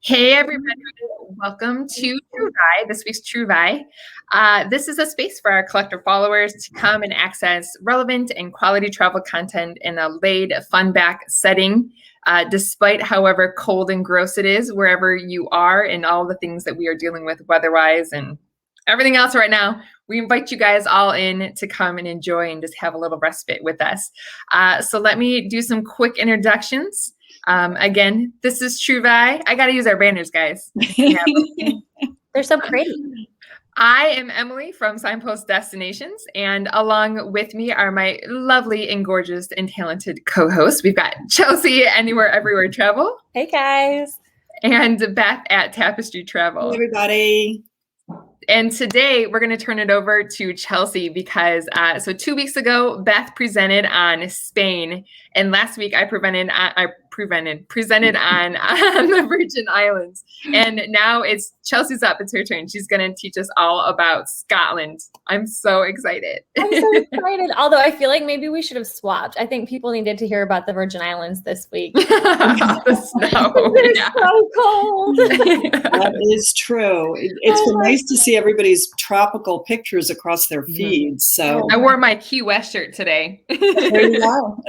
Hey everybody, welcome to True Vi, this week's True Vi. This is a space for our collector followers to come and access relevant and quality travel content in a laid, fun-back setting, despite however cold and gross it is wherever you are and all the things that we are dealing with weather-wise and everything else right now. We invite you guys all in to come and enjoy and just have a little respite with us. So let me do some quick introductions. Again, this is True Vi. I got to use our banners, guys. They're so pretty. I am Emily from Signpost Destinations, and along with me are my lovely and gorgeous and talented co-hosts. We've got Chelsea, Anywhere, Everywhere Travel. Hey, guys. And Beth at Tapestry Travel. Hey, everybody. And today we're going to turn it over to Chelsea because so 2 weeks ago, Beth presented on Spain, and last week I presented on the Virgin Islands. And now it's Chelsea's up. It's her turn. She's going to teach us all about Scotland. I'm so excited. I'm so excited. Although I feel like maybe we should have swapped. I think people needed to hear about the Virgin Islands this week. The snow. It's so cold. That is true. It's been nice to see everybody's tropical pictures across their feeds. So I wore my Key West shirt today. there you go.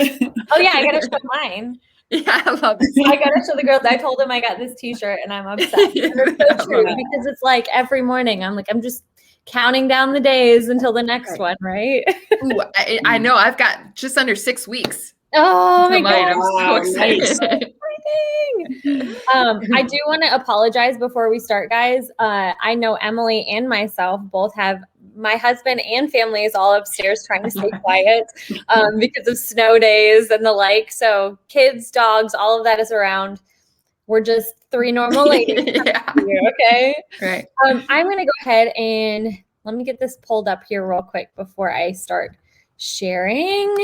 Oh, yeah. I got to show mine. Yeah, I love this. I got to show the girls. I told them I got this t-shirt and I'm obsessed. And it's so true because it's like every morning I'm just counting down the days until the next one, right? Ooh, I know. I've got just under 6 weeks. Oh my God. I'm so excited. I do want to apologize before we start, guys. I know Emily and myself both have my husband and family is all upstairs trying to stay quiet because of snow days and the like. So kids, dogs, all of that is around. We're just three normal ladies. Yeah. Okay. Right. I'm going to go ahead and let me get this pulled up here real quick before I start sharing.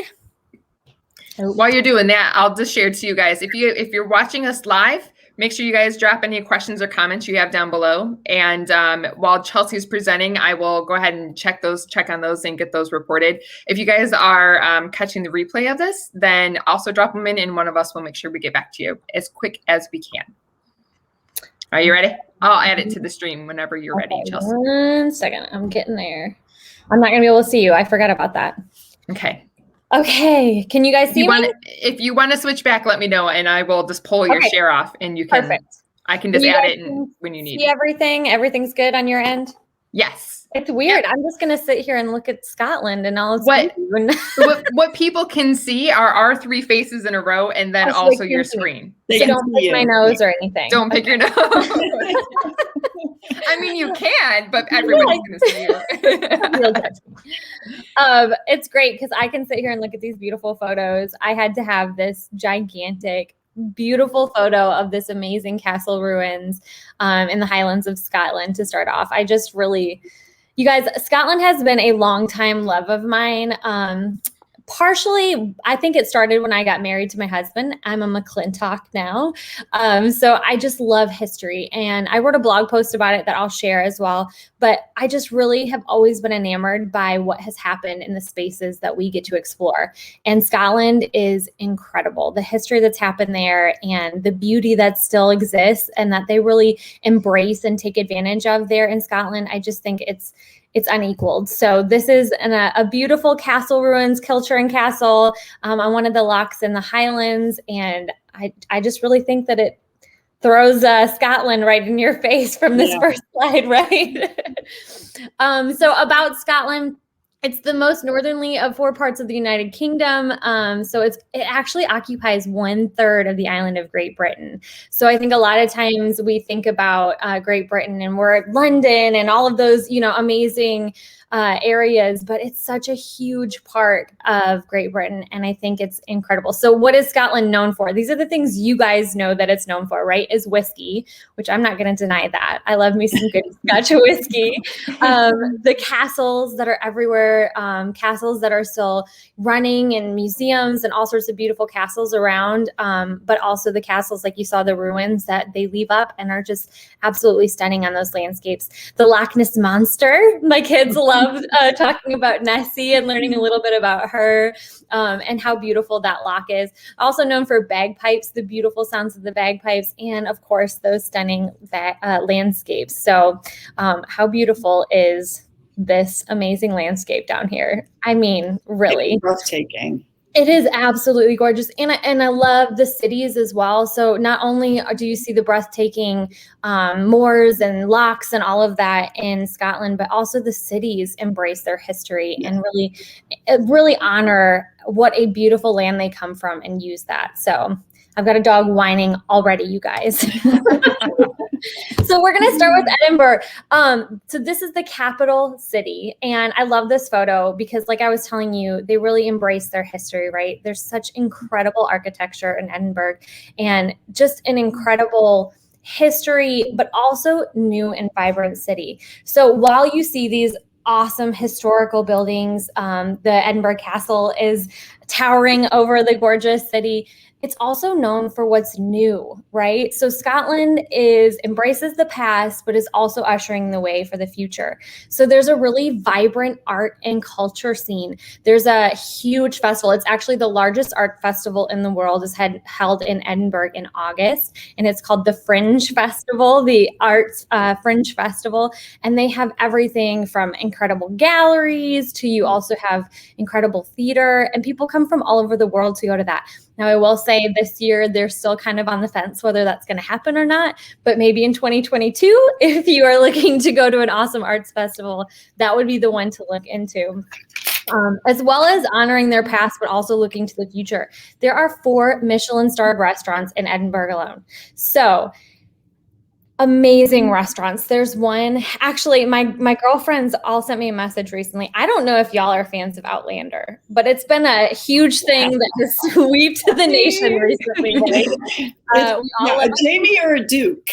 While you're doing that, I'll just share to you guys. If you're watching us live, make sure you guys drop any questions or comments you have down below. And while Chelsea's presenting, I will go ahead and check on those and get those reported. If you guys are catching the replay of this, then also drop them in and one of us will make sure we get back to you as quick as we can. Are you ready? I'll add it to the stream whenever you're ready, Chelsea. 1 second. I'm getting there. I'm not going to be able to see you. I forgot about that. Okay. Okay. Can you guys see me? If you want to switch back, let me know and I will just pull your share off and you can. Perfect. I can just add it when you need. See everything? Everything's good on your end? Yes. It's weird. I'm just going to sit here and look at Scotland and all. What people can see are our three faces in a row and then also your screen. So don't pick my nose or anything. Don't pick your nose. I mean, you can, but everybody's going to see you. It's great because I can sit here and look at these beautiful photos. I had to have this gigantic, beautiful photo of this amazing castle ruins in the Highlands of Scotland to start off. I just really, you guys, Scotland has been a long time love of mine. Partially, I think it started when I got married to my husband. I'm a McClintock now. So I just love history. And I wrote a blog post about it that I'll share as well. But I just really have always been enamored by what has happened in the spaces that we get to explore. And Scotland is incredible. The history that's happened there and the beauty that still exists and that they really embrace and take advantage of there in Scotland. I just think it's unequaled. So this is a beautiful castle ruins, Kilchurn Castle, on one of the lochs in the Highlands. And I just really think that it throws Scotland right in your face from this first slide, right? So about Scotland, it's the most northerly of 4 parts of the United Kingdom. So it actually occupies 1/3 of the island of Great Britain. So I think a lot of times we think about Great Britain and we're at London and all of those, amazing areas, but it's such a huge part of Great Britain. And I think it's incredible. So what is Scotland known for? These are the things you guys know that it's known for, right? Is whiskey, which I'm not going to deny that. I love me some good Scotch whiskey. The castles that are everywhere, castles that are still running and museums and all sorts of beautiful castles around. But also the castles, like you saw, the ruins that they leave up and are just absolutely stunning on those landscapes. The Loch Ness Monster, my kids love loved talking about Nessie and learning a little bit about her and how beautiful that loch is. Also known for bagpipes, the beautiful sounds of the bagpipes, and of course, those stunning landscapes. So how beautiful is this amazing landscape down here? I mean, really. It's breathtaking. It is absolutely gorgeous. And I love the cities as well. So not only do you see the breathtaking moors and lochs and all of that in Scotland, but also the cities embrace their history and really honor what a beautiful land they come from and use that. So I've got a dog whining already, you guys. So we're going to start with Edinburgh. So this is the capital city. And I love this photo because, like I was telling you, they really embrace their history, right? There's such incredible architecture in Edinburgh and just an incredible history, but also new and vibrant city. So while you see these awesome historical buildings, the Edinburgh Castle is towering over the gorgeous city. It's also known for what's new, right? So Scotland embraces the past, but is also ushering the way for the future. So there's a really vibrant art and culture scene. There's a huge festival. It's actually the largest art festival in the world, is held in Edinburgh in August, and it's called the Fringe Festival, the Arts Fringe Festival. And they have everything from incredible galleries to you also have incredible theater, and people come from all over the world to go to that. Now, I will say this year, they're still kind of on the fence whether that's going to happen or not. But maybe in 2022, if you are looking to go to an awesome arts festival, that would be the one to look into. As well as honoring their past, but also looking to the future. There are 4 Michelin-starred restaurants in Edinburgh alone. So amazing restaurants. There's one, actually, my girlfriends all sent me a message recently. I don't know if y'all are fans of Outlander, but it's been a huge thing that has swept the nation recently. Right? Jamie or a Duke?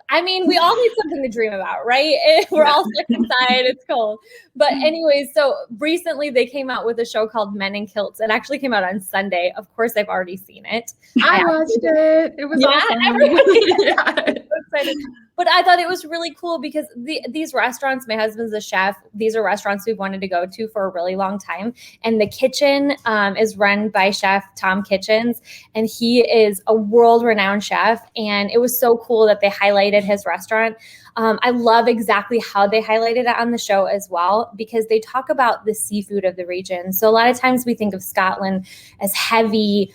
I mean, we all need something to dream about, right? We're all stuck inside. It's cold. But anyways, so recently they came out with a show called Men in Kilts. It actually came out on Sunday. Of course, I've already seen it. I watched it. It was awesome. So excited. But I thought it was really cool because these restaurants, my husband's a chef. These are restaurants we've wanted to go to for a really long time. And the kitchen is run by Chef Tom Kitchens. And he is a world-renowned chef. And it was so cool that they highlighted his restaurant. I love exactly how they highlighted it on the show as well, because they talk about the seafood of the region. So a lot of times we think of Scotland as heavy,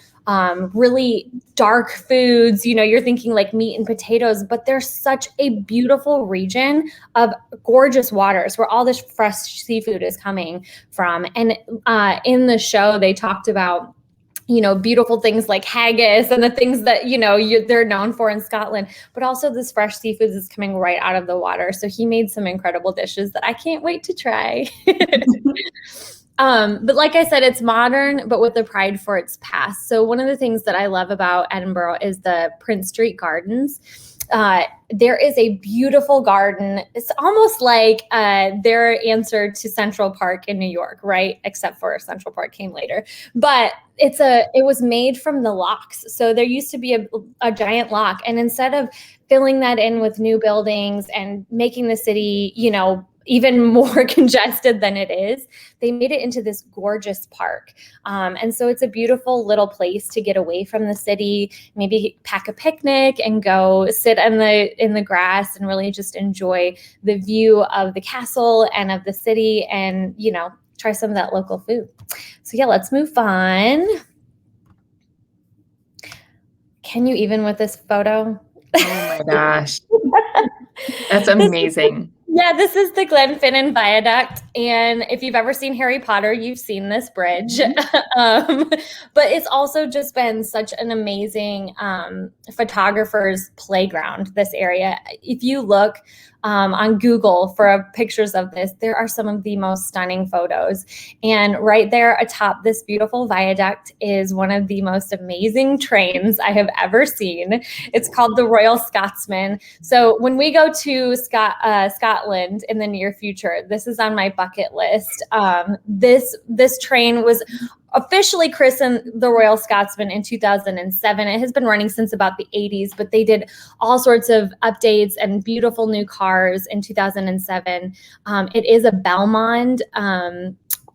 really dark foods, you're thinking like meat and potatoes, but there's such a beautiful region of gorgeous waters where all this fresh seafood is coming from. And in the show, they talked about beautiful things like haggis and the things that, they're known for in Scotland, but also this fresh seafood is coming right out of the water. So he made some incredible dishes that I can't wait to try. But like I said, it's modern, but with the pride for its past. So one of the things that I love about Edinburgh is the Prince Street Gardens. There is a beautiful garden. It's almost like their answer to Central Park in New York, right? Except for Central Park came later. But it was made from the lochs. So there used to be a giant loch. And instead of filling that in with new buildings and making the city, even more congested than it is, they made it into this gorgeous park. And so it's a beautiful little place to get away from the city, maybe pack a picnic and go sit in the grass and really just enjoy the view of the castle and of the city and, try some of that local food. So yeah, let's move on. Can you even with this photo? Oh my gosh. That's amazing. Yeah, this is the Glenfinnan Viaduct, and if you've ever seen Harry Potter, you've seen this bridge. But it's also just been such an amazing photographer's playground, this area. If you look on Google for pictures of this, there are some of the most stunning photos. And right there atop this beautiful viaduct is one of the most amazing trains I have ever seen. It's called the Royal Scotsman. So when we go to Scotland in the near future, this is on my bucket list. This train was officially christened the Royal Scotsman in 2007. It has been running since about the 80s, but they did all sorts of updates and beautiful new cars in 2007. It is a Belmond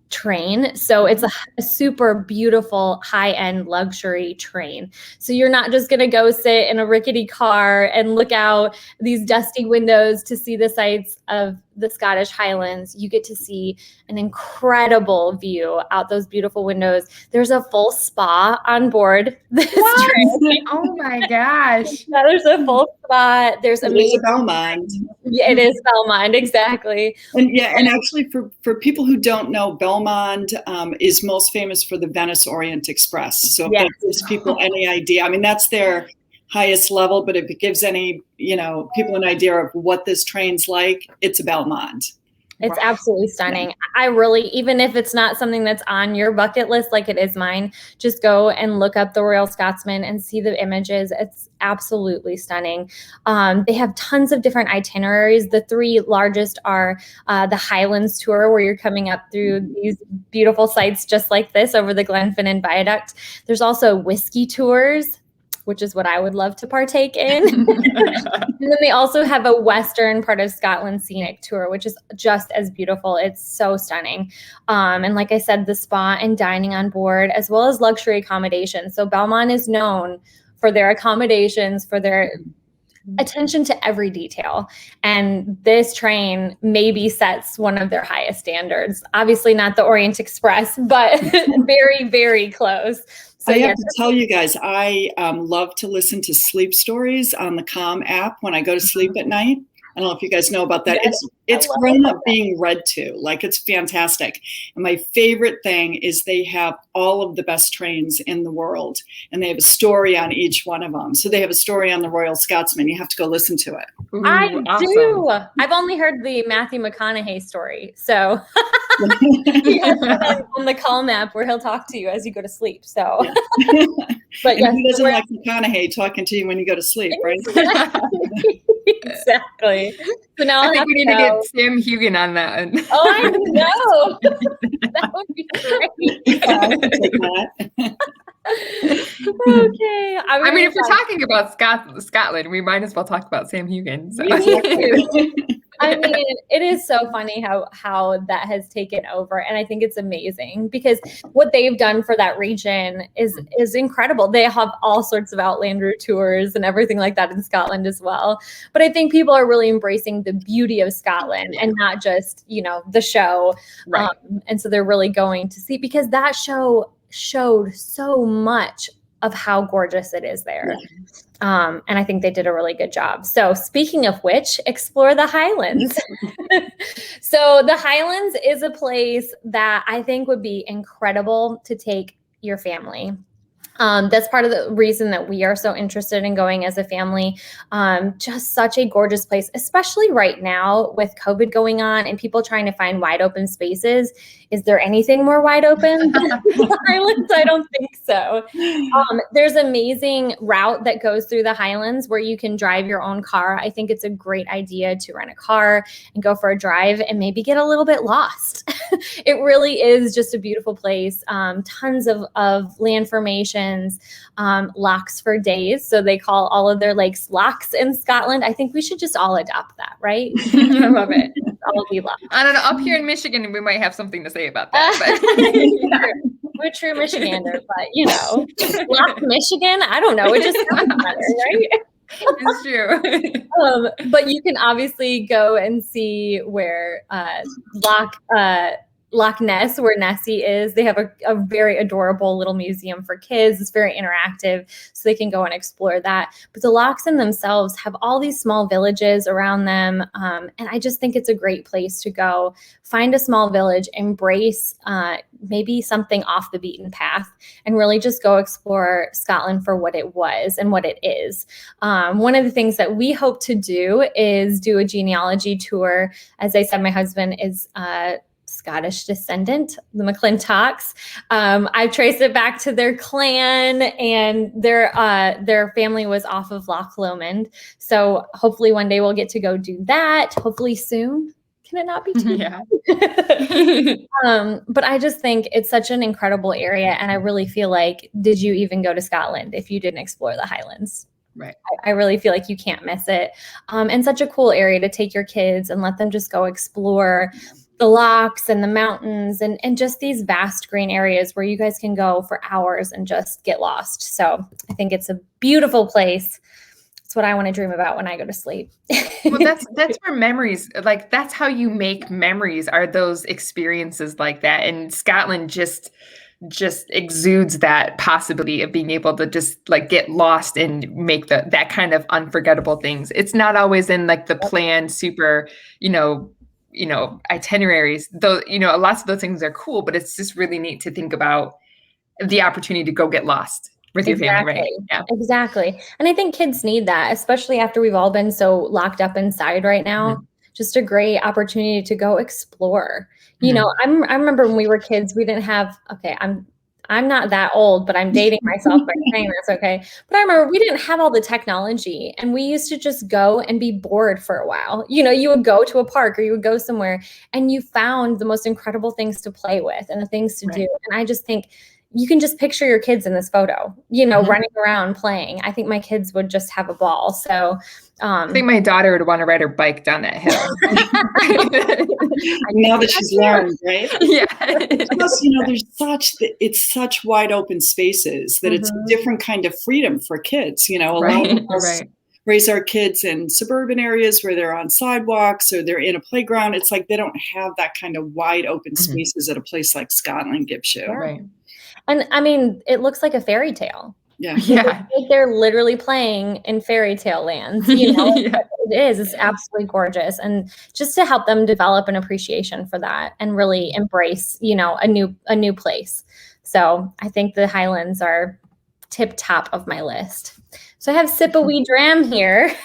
train. So it's a super beautiful high-end luxury train. So you're not just going to go sit in a rickety car and look out these dusty windows to see the sights of the Scottish Highlands. You get to see an incredible view out those beautiful windows. There's a full spa on board this train. Oh my gosh. Yeah, there's a full spa. There's It's a Belmond. Yeah, it is Belmond, exactly. And actually for people who don't know, Belmond is most famous for the Venice Orient Express. So if that gives people any idea, I mean, that's their highest level, but if it gives any, people an idea of what this train's like, it's a Belmond. It's absolutely stunning. I really, even if it's not something that's on your bucket list like it is mine, just go and look up the Royal Scotsman and see the images. It's absolutely stunning. They have tons of different itineraries. The three largest are the Highlands tour, where you're coming up through these beautiful sites just like this over the Glenfinnan Viaduct. There's also whiskey tours, which is what I would love to partake in. And then they also have a western part of Scotland scenic tour, which is just as beautiful. It's so stunning. And like I said, the spa and dining on board, as well as luxury accommodations. So Belmond is known for their accommodations, for their attention to every detail. And this train maybe sets one of their highest standards. Obviously not the Orient Express, but very, very close. So I have to tell you guys, I love to listen to sleep stories on the Calm app when I go to sleep at night. I don't know if you guys know about that. Yes, it's grown up being read to. Like, it's fantastic. And my favorite thing is they have all of the best trains in the world, and they have a story on each one of them. So they have a story on the Royal Scotsman. You have to go listen to it. Ooh, I awesome. do. I've only heard the Matthew McConaughey story. So he has one on the Calm app where he'll talk to you as you go to sleep. So, but and who doesn't like McConaughey talking to you when you go to sleep, right? Exactly. So now I think we need to get Sam Hugan on that one. Oh, I know. That would be great. Okay. I mean, if we're talking about Scotland, we might as well talk about Sam Hugan. So. I mean, it is so funny how that has taken over, and I think it's amazing because what they've done for that region is incredible. They have all sorts of Outlander tours and everything like that in Scotland as well. But I think people are really embracing the beauty of Scotland and not just, the show. Right. And so they're really going to see, because that show showed so much of how gorgeous it is there. And I think they did a really good job. So speaking of which, explore the Highlands. So the Highlands is a place that I think would be incredible to take your family. That's part of the reason that we are so interested in going as a family. Just such a gorgeous place, especially right now with COVID going on and people trying to find wide open spaces. Is there anything more wide open than the Highlands? I don't think so. There's an amazing route that goes through the Highlands where you can drive your own car. I think it's a great idea to rent a car and go for a drive and maybe get a little bit lost. It really is just a beautiful place. Tons of land formations, lochs for days. So they call all of their lakes lochs in Scotland. I think we should just all adopt that, right? I love it. All be lochs. I don't know. Up here in Michigan, we might have something to say about that. But. Yeah, we're true Michiganders, but Loch, Michigan, I don't know. It just sounds better, right? It's true. But you can obviously go and see where Loch Ness, where Nessie is. They have a very adorable little museum for kids. It's very interactive, so they can go and explore that. But the lochs in themselves have all these small villages around them, and I just think it's a great place to go. Find a small village, embrace maybe something off the beaten path, and really just go explore Scotland for what it was and what it is. One of the things that we hope to do is do a genealogy tour. As I said, my husband is Scottish descendant, the McClintocks. I've traced it back to their clan, and their family was off of Loch Lomond. So hopefully one day we'll get to go do that. Hopefully soon. Can it not be too? Yeah. But I just think it's such an incredible area. And I really feel like, did you even go to Scotland if you didn't explore the Highlands? Right. I really feel like you can't miss it. And such a cool area to take your kids and let them just go explore the lochs and the mountains and just these vast green areas where you guys can go for hours and just get lost. So I think it's a beautiful place. It's what I want to dream about when I go to sleep. Well, that's where memories, like that's how you make memories, are those experiences like that. And Scotland just exudes that possibility of being able to just like get lost and make that kind of unforgettable things. It's not always in like the planned super, itineraries, though, lots of those things are cool, but it's just really neat to think about the opportunity to go get lost with your family, right? Yeah, exactly. And I think kids need that, especially after we've all been so locked up inside right now. Mm-hmm. Just a great opportunity to go explore. Mm-hmm. I remember when we were kids, we didn't have, I'm not that old, but I'm dating myself by saying this, okay? But I remember we didn't have all the technology, and we used to just go and be bored for a while. You would go to a park or you would go somewhere and you found the most incredible things to play with and the things to do. And I just think you can just picture your kids in this photo, mm-hmm. running around playing. I think my kids would just have a ball. So I think my daughter would want to ride her bike down that hill. Now that she's learned, right? Yeah. Plus, it's such wide open spaces that mm-hmm. it's a different kind of freedom for kids. A lot of us raise our kids in suburban areas where they're on sidewalks or they're in a playground. It's like they don't have that kind of wide open mm-hmm. spaces that a place like Scotland gives you. Right. And I mean, it looks like a fairy tale. Yeah. Like they're literally playing in fairy tale lands. Yeah. It is. It's absolutely gorgeous. And just to help them develop an appreciation for that and really embrace, a new place. So I think the Highlands are tip top of my list. So I have Sip a Wee Dram here.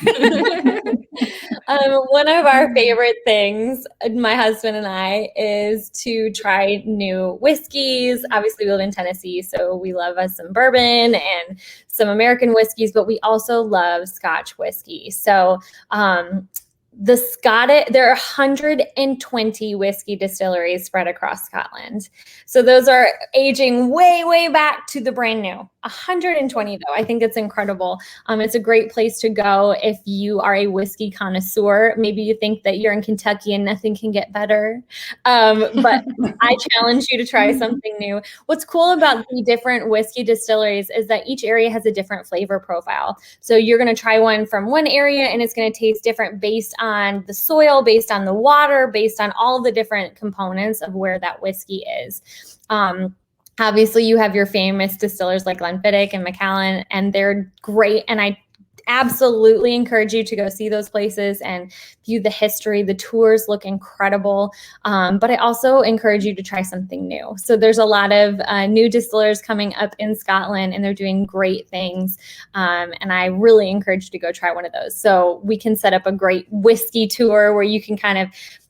One of our favorite things, my husband and I, is to try new whiskeys. Obviously, we live in Tennessee, so we love us some bourbon and some American whiskeys, but we also love Scotch whiskey. So there are 120 whiskey distilleries spread across Scotland. So those are aging way, way back to the brand new. 120 though. I think it's incredible. It's a great place to go if you are a whiskey connoisseur. Maybe you think that you're in Kentucky and nothing can get better. But I challenge you to try something new. What's cool about the different whiskey distilleries is that each area has a different flavor profile. So you're going to try one from one area and it's going to taste different based on the soil, based on the water, based on all the different components of where that whiskey is. Obviously, you have your famous distillers like Glenfiddich and Macallan, and they're great. And I absolutely encourage you to go see those places and view the history. The tours look incredible. But I also encourage you to try something new. So there's a lot of new distillers coming up in Scotland, and they're doing great things. And I really encourage you to go try one of those. So we can set up a great whiskey tour where you can kind of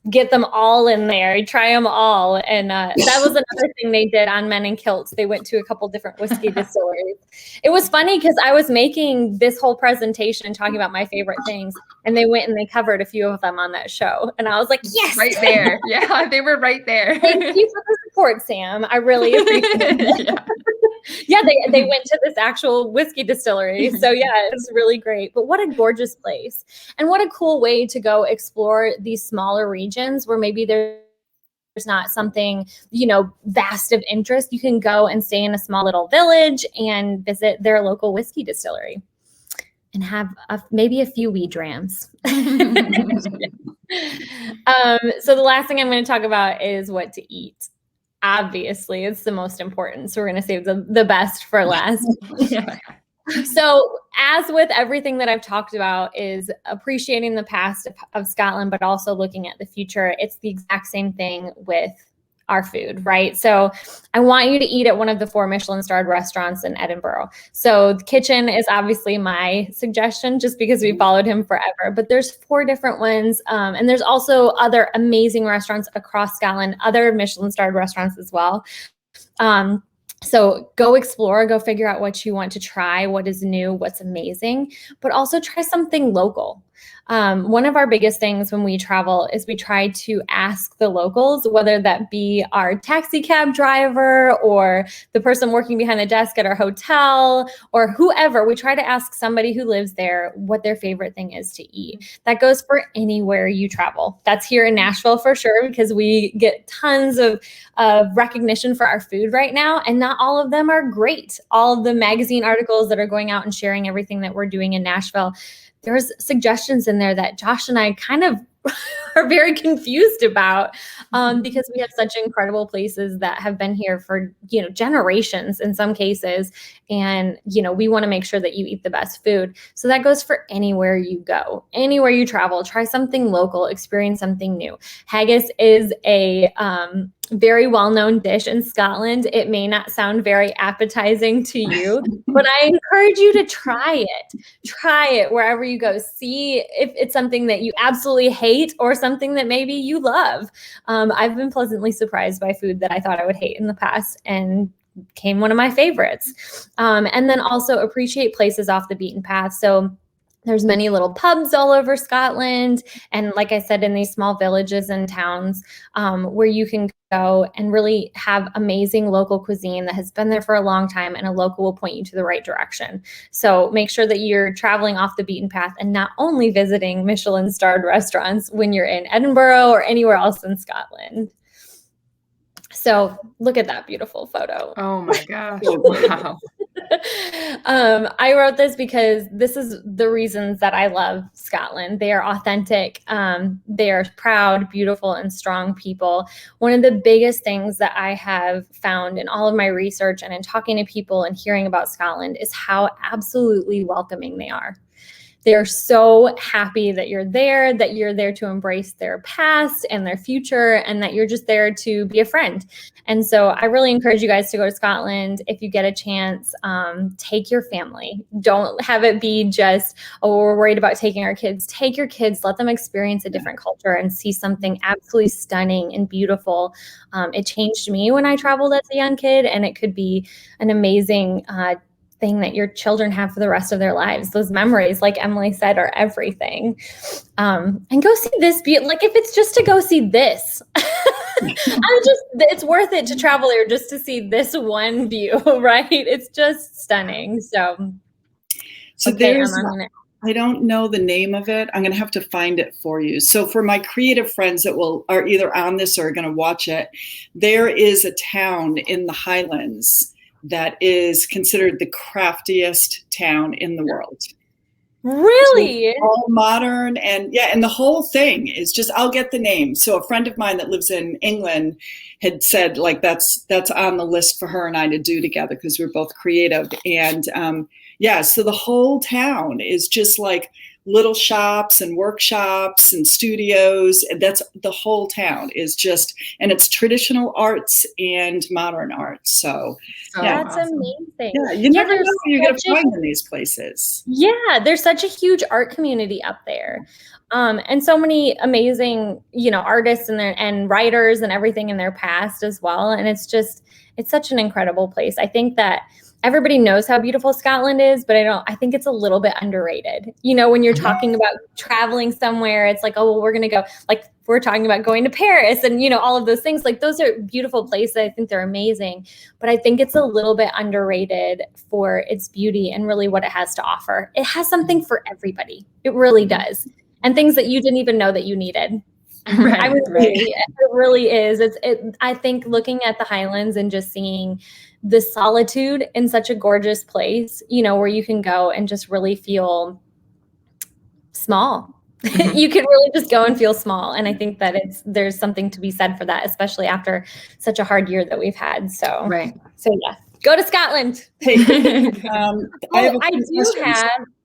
get them all in there, you try them all. And that was another thing they did on Men in Kilts. They went to a couple different whiskey distilleries. It was funny because I was making this whole presentation talking about my favorite things, and they went and they covered a few of them on that show. And I was like, yes. Right there. Yeah, they were right there. Thank you for the support, Sam. I really appreciate it. Yeah, they went to this actual whiskey distillery. So yeah, it's really great. But what a gorgeous place. And what a cool way to go explore these smaller regions where maybe there's not something, vast of interest. You can go and stay in a small little village and visit their local whiskey distillery and have maybe a few wee drams. So the last thing I'm going to talk about is what to eat. Obviously, it's the most important. So we're going to save the best for last. Yeah. So as with everything that I've talked about is appreciating the past of Scotland, but also looking at the future. It's the exact same thing with our food, right? So I want you to eat at one of the 4 Michelin-starred restaurants in Edinburgh. So the kitchen is obviously my suggestion just because we followed him forever, but there's 4 different ones. And there's also other amazing restaurants across Scotland, other Michelin-starred restaurants as well. So go explore, go figure out what you want to try, what is new, what's amazing, but also try something local. One of our biggest things when we travel is we try to ask the locals, whether that be our taxi cab driver or the person working behind the desk at our hotel or whoever. We try to ask somebody who lives there what their favorite thing is to eat. That goes for anywhere you travel. That's here in Nashville for sure, because we get tons of recognition for our food right now, and not all of them are great. All of the magazine articles that are going out and sharing everything that we're doing in Nashville, there's suggestions in there that Josh and I kind of are very confused about, because we have such incredible places that have been here for, generations in some cases. And, we want to make sure that you eat the best food. So that goes for anywhere you go, anywhere you travel, try something local, experience something new. Haggis is a very well-known dish in Scotland. It may not sound very appetizing to you, but I encourage you to try it. Try it wherever you go. See if it's something that you absolutely hate or something that maybe you love. I've been pleasantly surprised by food that I thought I would hate in the past and became one of my favorites. And then also appreciate places off the beaten path. So there's many little pubs all over Scotland. And like I said, in these small villages and towns where you can go and really have amazing local cuisine that has been there for a long time, and a local will point you to the right direction. So make sure that you're traveling off the beaten path and not only visiting Michelin-starred restaurants when you're in Edinburgh or anywhere else in Scotland. So look at that beautiful photo. Oh my gosh. Wow. I wrote this because this is the reasons that I love Scotland. They are authentic. They are proud, beautiful, and strong people. One of the biggest things that I have found in all of my research and in talking to people and hearing about Scotland is how absolutely welcoming they are. They're so happy that you're there to embrace their past and their future, and that you're just there to be a friend. And so I really encourage you guys to go to Scotland. If you get a chance, take your family. Don't have it be just, oh, we're worried about taking our kids. Take your kids, let them experience a different culture and see something absolutely stunning and beautiful. It changed me when I traveled as a young kid, and it could be an amazing thing that your children have for the rest of their lives. Those memories, like Emily said, are everything. And go see this like if it's just to go see this, it's worth it to travel there just to see this one view, right? It's just stunning. So okay, I don't know the name of it. I'm going to have to find it for you. So for my creative friends that are either on this or are going to watch it, there is a town in the Highlands that is considered the craftiest town in the world. Really? So all modern, and the whole thing is just, I'll get the name. So a friend of mine that lives in England had said, like, that's on the list for her and I to do together because we're both creative. And so the whole town is just like little shops and workshops and studios. And that's the whole town is just, and it's traditional arts and modern arts. So that's amazing. Yeah, you never know who you're going to find in these places. Yeah, there's such a huge art community up there. And so many amazing, artists and writers and everything in their past as well. And it's such an incredible place. I think that everybody knows how beautiful Scotland is, but I think it's a little bit underrated. When you're talking about traveling somewhere, it's like, oh, well, we're going to go, like we're talking about going to Paris and, all of those things. Like those are beautiful places. I think they're amazing, but I think it's a little bit underrated for its beauty and really what it has to offer. It has something for everybody. It really does. And things that you didn't even know that you needed. Right. It really is. I think looking at the Highlands and just seeing the solitude in such a gorgeous place, where you can go and just really feel small. You can really just go and feel small. And I think that there's something to be said for that, especially after such a hard year that we've had. So, right. So yeah, go to Scotland.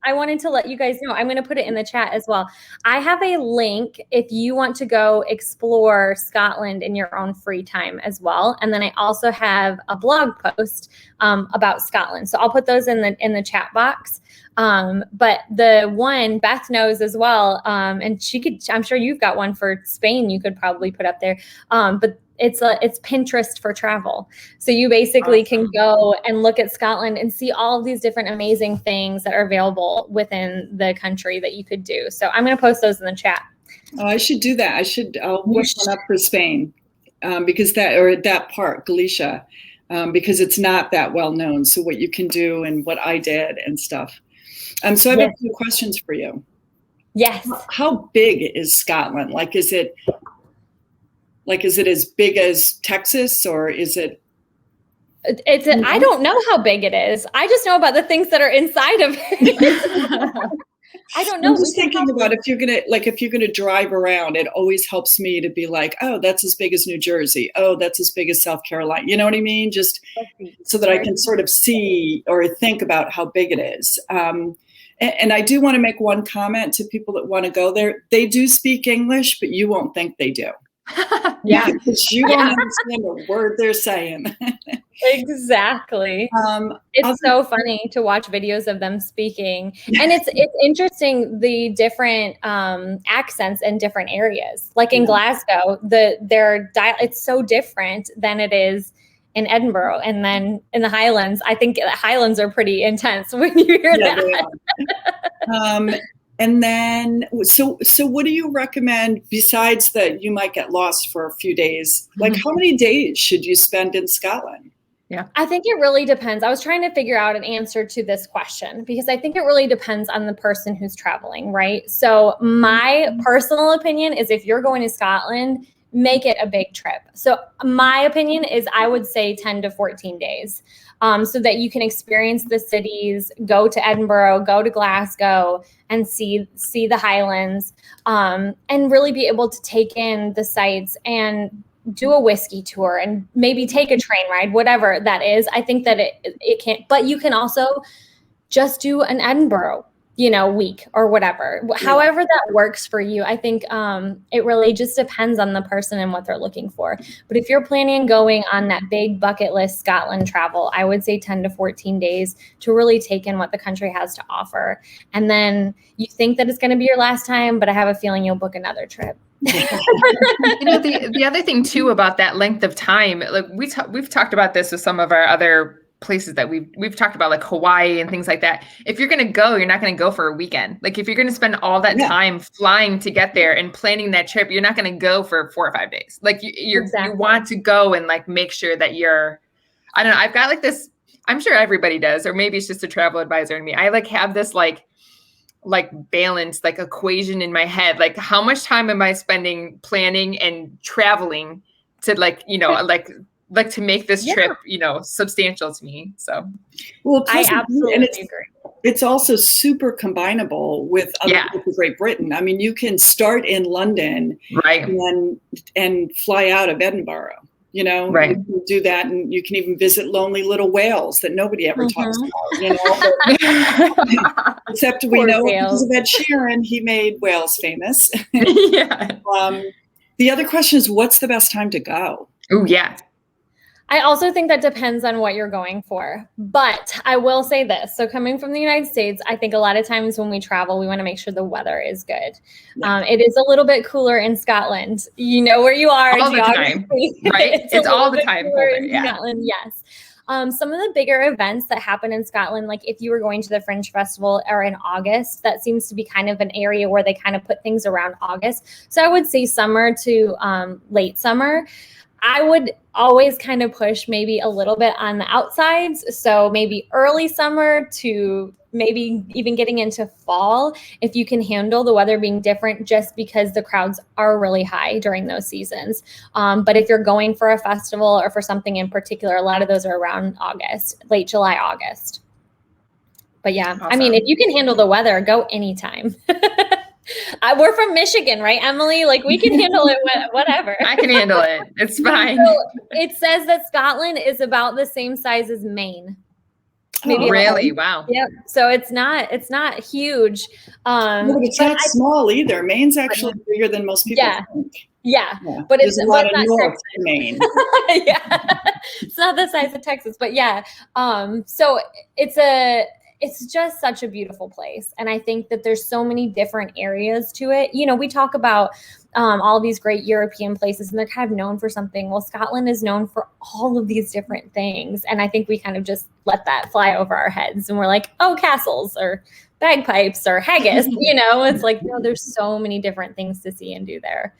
I wanted to let you guys know, I'm going to put it in the chat as well. I have a link if you want to go explore Scotland in your own free time as well. And then I also have a blog post about Scotland. So I'll put those in the chat box. But the one Beth knows as well, and I'm sure you've got one for Spain you could probably put up there. But it's Pinterest for travel. So you basically can go and look at Scotland and see all of these different amazing things that are available within the country that you could do. So I'm going to post those in the chat. Oh, I should do that. I'll look one up for Spain, because that part, Galicia, because it's not that well known. So what you can do and what I did and stuff. So I have a few questions for you. Yes. How big is Scotland? Like, is it as big as Texas, or is it? I don't know how big it is. I just know about the things that are inside of it. I don't know. I'm just thinking about if you're gonna drive around, it always helps me to be like, oh, that's as big as New Jersey. Oh, that's as big as South Carolina. You know what I mean? Just so that I can sort of see or think about how big it is. And I do want to make one comment to people that want to go there. They do speak English, but you won't think they do. Yeah. Because you don't understand a word they're saying. Exactly. It's so funny to watch videos of them speaking. And it's interesting, the different accents in different areas. Like in Glasgow, their it's so different than it is in Edinburgh. And then in the Highlands, I think the Highlands are pretty intense when you hear that. And then, so what do you recommend besides that you might get lost for a few days? Like, how many days should you spend in Scotland? Yeah, I think it really depends. I was trying to figure out an answer to this question because I think it really depends on the person who's traveling, right? So my personal opinion is if you're going to Scotland, make it a big trip. So my opinion is I would say 10 to 14 days. So that you can experience the cities, go to Edinburgh, go to Glasgow, and see the Highlands, and really be able to take in the sights and do a whiskey tour and maybe take a train ride, whatever that is. I think that it can, but you can also just do an Edinburgh, week or whatever, however that works for you. I think it really just depends on the person and what they're looking for. But if you're planning on going on that big bucket list Scotland travel, I would say 10 to 14 days to really take in what the country has to offer. And then you think that it's going to be your last time, but I have a feeling you'll book another trip. The other thing too about that length of time, like we've talked about this with some of our other places that we've talked about, like Hawaii and things like that. If you're going to go, you're not going to go for a weekend. Like if you're going to spend all that time flying to get there and planning that trip, you're not going to go for 4 or 5 days. Like you want to go and like make sure that I don't know. I've got like this, I'm sure everybody does, or maybe it's just a travel advisor in me. I like have this like balance, like equation in my head. Like how much time am I spending planning and traveling to like to make this trip, substantial to me. So, well, I absolutely agree. It's also super combinable with other parts of Great Britain. I mean, you can start in London, right, and fly out of Edinburgh. Right. You can do that, and you can even visit lonely little Wales that nobody ever talks about. Except we know because of Ed Sheeran, he made Wales famous. The other question is, what's the best time to go? Oh, yeah. I also think that depends on what you're going for. But I will say this. So coming from the United States, I think a lot of times when we travel, we want to make sure the weather is good. Yeah. It is a little bit cooler in Scotland. You know where you are. All the time, right? It's all the time colder in Scotland, yes. Some of the bigger events that happen in Scotland, like if you were going to the Fringe Festival, are in August. That seems to be kind of an area where they kind of put things around August. So I would say summer to late summer. I would always kind of push maybe a little bit on the outsides. So maybe early summer to maybe even getting into fall, if you can handle the weather being different, just because the crowds are really high during those seasons. But if you're going for a festival or for something in particular, a lot of those are around August, late July, August. But yeah, awesome. I mean, if you can handle the weather, go anytime. We're from Michigan, right, Emily? Like we can handle it, whatever. I can handle it. It's fine. So it says that Scotland is about the same size as Maine. Maybe really? Wow. Yep. So it's not huge. No, but it's not small either. Maine's actually bigger than most people think. Yeah. But it's a lot of not north to Maine. It's not the size of Texas, but yeah. So it's it's just such a beautiful place. And I think that there's so many different areas to it. You know, we talk about all these great European places and they're kind of known for something. Well, Scotland is known for all of these different things. And I think we kind of just let that fly over our heads and we're like, oh, castles or bagpipes or haggis, you know, it's like, no, there's so many different things to see and do there.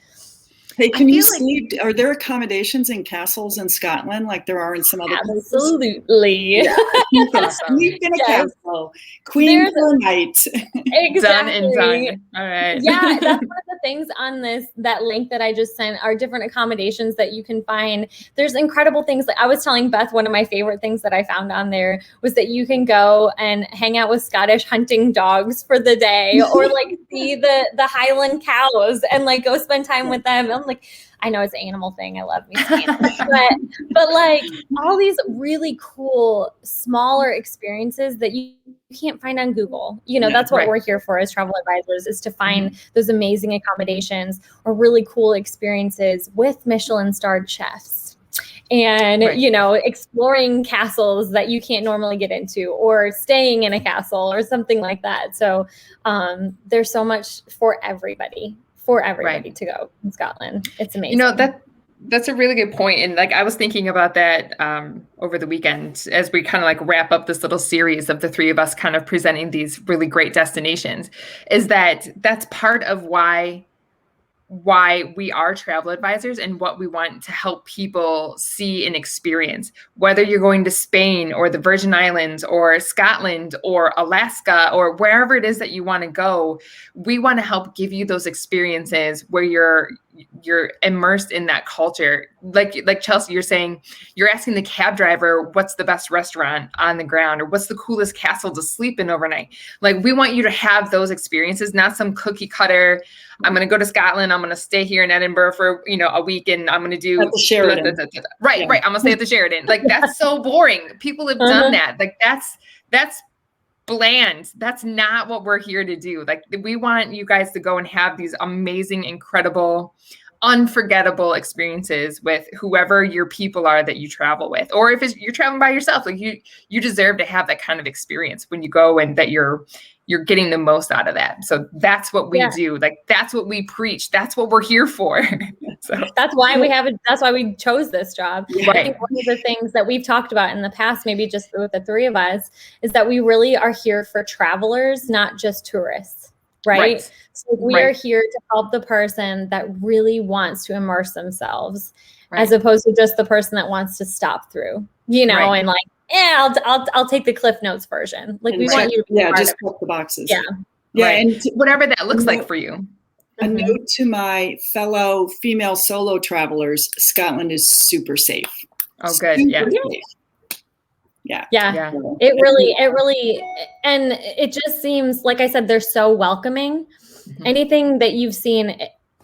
Hey, can you sleep? Are there accommodations in castles in Scotland like there are in some other places? Absolutely. Yeah. You can sleep in a castle. Queen for a night. Exactly. Done and done. All right. Yeah, that's one of the things on that link that I just sent are different accommodations that you can find. There's incredible things. Like I was telling Beth, one of my favorite things that I found on there was that you can go and hang out with Scottish hunting dogs for the day or like see the Highland cows and like go spend time with them. I'm like, I know it's an animal thing. I love me some animals, but like all these really cool, smaller experiences that you can't find on Google. You know, that's what we're here for as travel advisors, is to find those amazing accommodations or really cool experiences with Michelin-starred chefs. And, you know, exploring castles that you can't normally get into or staying in a castle or something like that. So there's so much for everybody to go in Scotland. It's amazing. You know, that's a really good point. And like, I was thinking about that over the weekend as we kind of like wrap up this little series of the three of us kind of presenting these really great destinations, is that's part of why we are travel advisors and what we want to help people see and experience. Whether you're going to Spain or the Virgin Islands or Scotland or Alaska or wherever it is that you want to go, we want to help give you those experiences where you're immersed in that culture. Like Chelsea, you're saying, you're asking the cab driver, what's the best restaurant on the ground or what's the coolest castle to sleep in overnight? Like, we want you to have those experiences, not some cookie cutter. I'm going to go to Scotland. I'm going to stay here in Edinburgh for, you know, a week and I'm going to do Sheraton. Right. I'm going to stay at the Sheraton. Like, that's so boring. People have done that. Like, that's bland. That's not what we're here to do. Like, we want you guys to go and have these amazing, incredible, unforgettable experiences with whoever your people are that you travel with. Or if you're traveling by yourself, like you deserve to have that kind of experience when you go and that you're getting the most out of that. So that's what we do. Like, that's what we preach. That's what we're here for. So that's why we chose this job. Right. I think one of the things that we've talked about in the past, maybe just with the three of us, is that we really are here for travelers, not just tourists. Right. So we are here to help the person that really wants to immerse themselves, as opposed to just the person that wants to stop through, you know, and like, I'll take the Cliff Notes version. Like, we want you to be just check the boxes. And whatever that looks like for you. A note to my fellow female solo travelers: Scotland is super safe. Oh, good. Super safe. Yeah. It really, and it just seems, like I said, they're so welcoming. Anything that you've seen,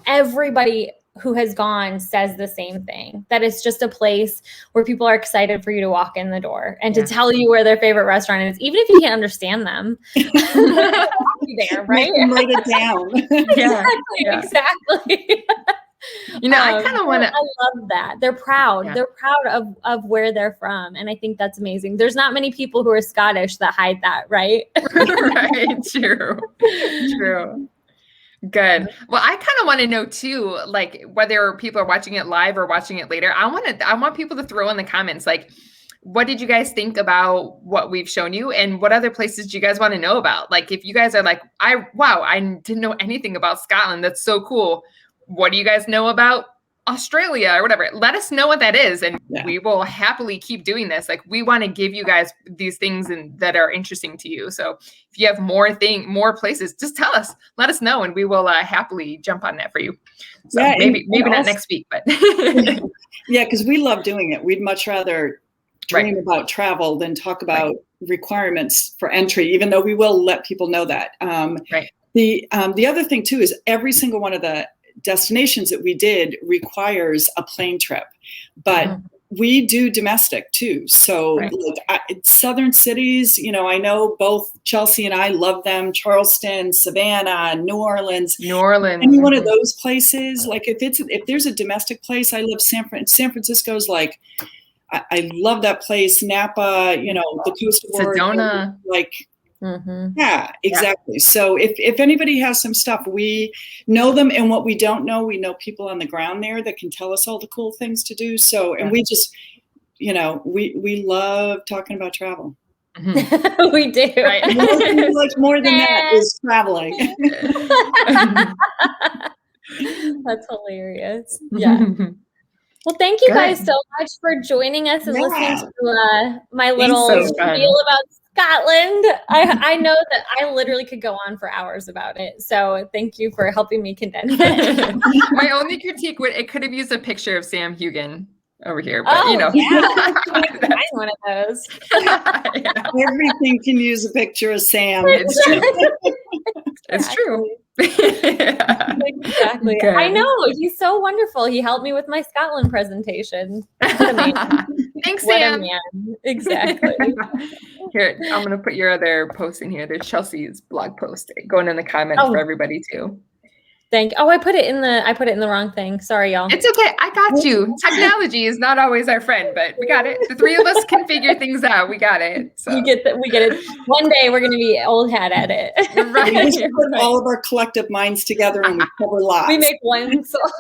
everybody who has gone says the same thing, that it's just a place where people are excited for you to walk in the door and to tell you where their favorite restaurant is, even if you can't understand them. There, right? Write it down. Exactly. You know, I kind of want to. I love that. They're proud. They're proud of where they're from, and I think that's amazing. There's not many people who are Scottish that hide that, right? Right. True. Good. Well, I kind of want to know too, like, whether people are watching it live or watching it later. I want people to throw in the comments, like, what did you guys think about what we've shown you, and what other places do you guys want to know about? Like, if you guys are like, I didn't know anything about Scotland. That's so cool. What do you guys know about Australia or whatever? Let us know what that is. And we will happily keep doing this. Like, we want to give you guys these things that are interesting to you. So if you have more places, just tell us, let us know. And we will happily jump on that for you. So maybe not next week, but because we love doing it. We'd much rather dream about travel than talk about requirements for entry, even though we will let people know that. The other thing too, is every single one of the destinations that we did requires a plane trip, but we do domestic too. So southern cities, you know, I know both Chelsea and I love them: Charleston, Savannah, New Orleans, any one of those places. Like, if there's a domestic place, I love San Francisco's like, I love that place. Napa, you know, the coast of Oregon, Sedona. like Mm-hmm. Yeah, exactly. Yeah. So if anybody has some stuff, we know them, and what we don't know, we know people on the ground there that can tell us all the cool things to do. So, and we just, we love talking about travel. Mm-hmm. We do. Right. Like more than that is traveling. That's hilarious. Yeah. Well, thank you guys so much for joining us and listening to my little spiel about Scotland. I know that I literally could go on for hours about it. So thank you for helping me condense it. My only critique it could have used a picture of Sam Hugan over here, but find one of those. Everything can use a picture of Sam. It's true. It's true. Exactly. Good. I know. He's so wonderful. He helped me with my Scotland presentation. Thanks, Sam. Exactly. Here, I'm going to put your other post in here. There's Chelsea's blog post going in the comments for everybody too. I put it in the wrong thing. Sorry, y'all. It's okay. I got you. Technology is not always our friend, but we got it. The three of us can figure things out. We got it. So. We get it. One day we're going to be old hat at it. Right. We just put all of our collective minds together and we cover lots. We make one song.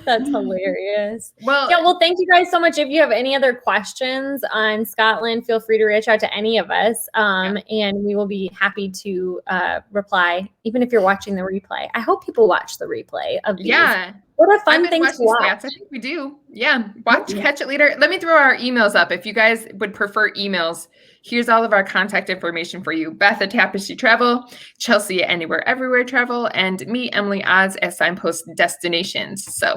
That's hilarious. Well, thank you guys so much. If you have any other questions on Scotland, feel free to reach out to any of us, and we will be happy to reply, even if you're watching the replay. I hope people watch the replay of these. Yeah. What a fun thing to watch. Stats. I think we do. Yeah. Catch it later. Let me throw our emails up. If you guys would prefer emails, here's all of our contact information for you. Beth at Tapestry Travel, Chelsea at Anywhere Everywhere Travel, and me, Emily Oz at Signpost Destinations. So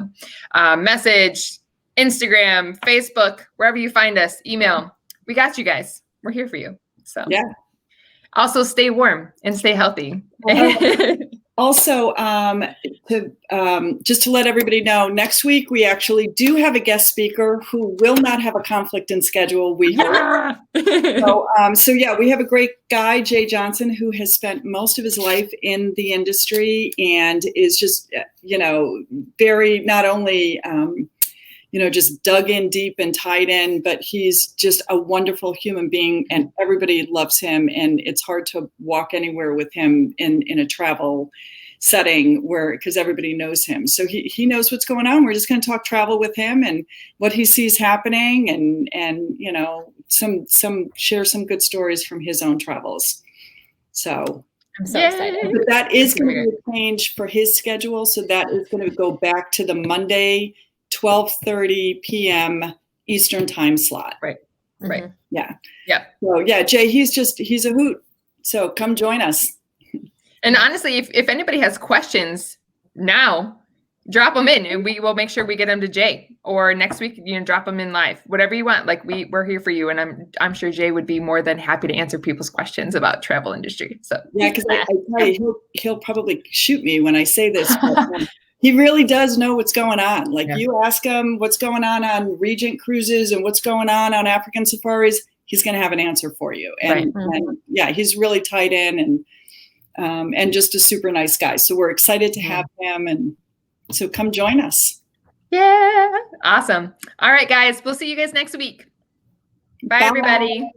message, Instagram, Facebook, wherever you find us, email. We got you guys. We're here for you. So also stay warm and stay healthy. Also, just to let everybody know, next week we actually do have a guest speaker who will not have a conflict in schedule. We have a great guy, Jay Johnson, who has spent most of his life in the industry and is just, very not only just dug in deep and tied in, but he's just a wonderful human being and everybody loves him. And it's hard to walk anywhere with him in a travel setting because everybody knows him. So he knows what's going on. We're just going to talk travel with him and what he sees happening and share some good stories from his own travels. So I'm so excited. But that is going to be a change for his schedule. So that is going to go back to the Monday, 12:30 p.m. Eastern time slot. Right. Mm-hmm. Yeah. Yeah. So Jay, he's a hoot. So come join us. And honestly, if anybody has questions now, drop them in and we will make sure we get them to Jay, or next week, drop them in live, whatever you want. Like we're here for you. And I'm sure Jay would be more than happy to answer people's questions about travel industry. So because I tell you, he'll probably shoot me when I say this, but he really does know what's going on. Like you ask him what's going on Regent cruises and what's going on African safaris, he's going to have an answer for you. And, he's really tied in and just a super nice guy. So we're excited to have him. And so come join us. Yeah. Awesome. All right, guys. We'll see you guys next week. Bye. Everybody.